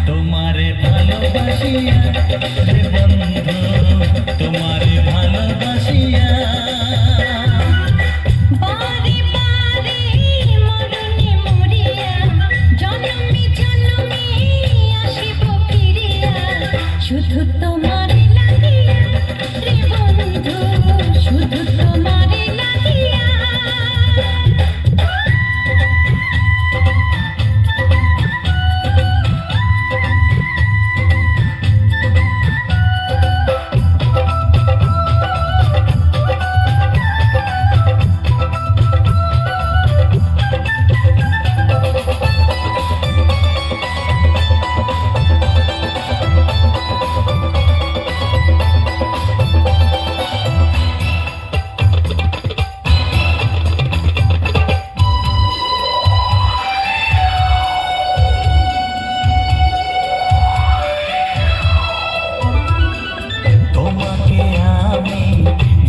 তোমারে ভালোবাসিয়া রে বন্ধু, তোমারে ভালোবাসিয়া বারে বারে মরণে মরিয়া জনমে জনমে আসিব ফিরিয়া, শুধু তোমারে লাগিয়া রে বন্ধু, শুধু তোমারে লাগিয়া।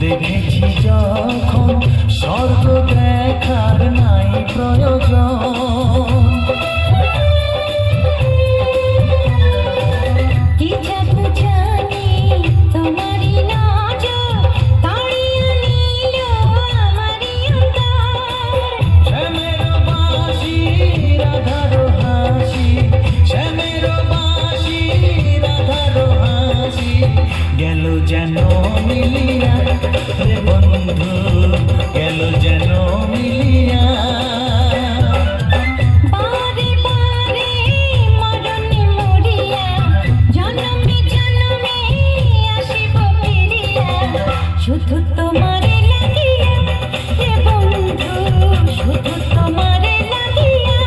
দেখেছি যখন স্বর্গ দেখার নাই প্রয়োজন, কি জাদু জানি তোমারই নজর তাড়িয়ে নিল আমারই অন্তর। শ্যামের বাঁশি রাধার হাসি, শ্যামের বাঁশি রাধার হাসি গেল যেন মিলিয়া রে বন্ধু, গেল যেন মিলিয়া। বারে বারে মরণে মরিয়া জনমে জনমে আসিব ফিরিয়া, শুধু তোমারে লাগিয়া হে বন্ধু, শুধু তোমারে লাগিয়া।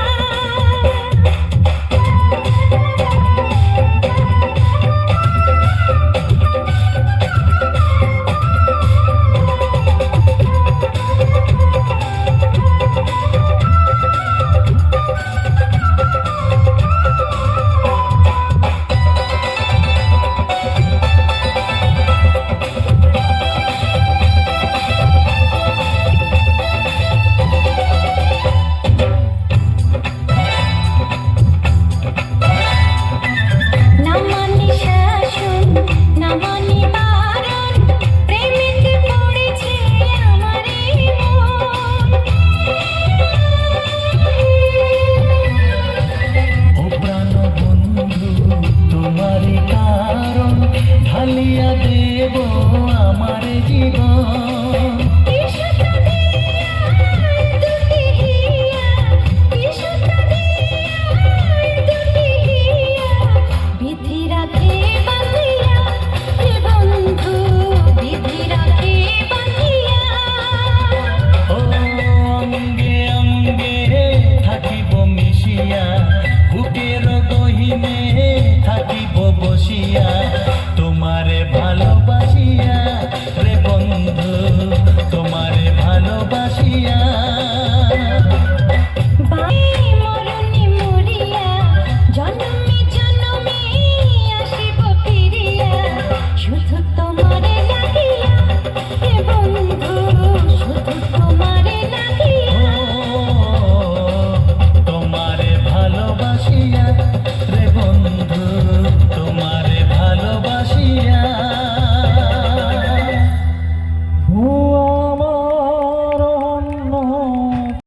ঢালিয়া দেব আমার জীবন, বিধি রাখে বাঁধিয়া হে বন্ধু, বিধি রাখে বাঁধিয়া। ও অঙ্গে অঙ্গে থাকিব মিশিয়া, বুকের গহিনে থাকিব বসিয়া।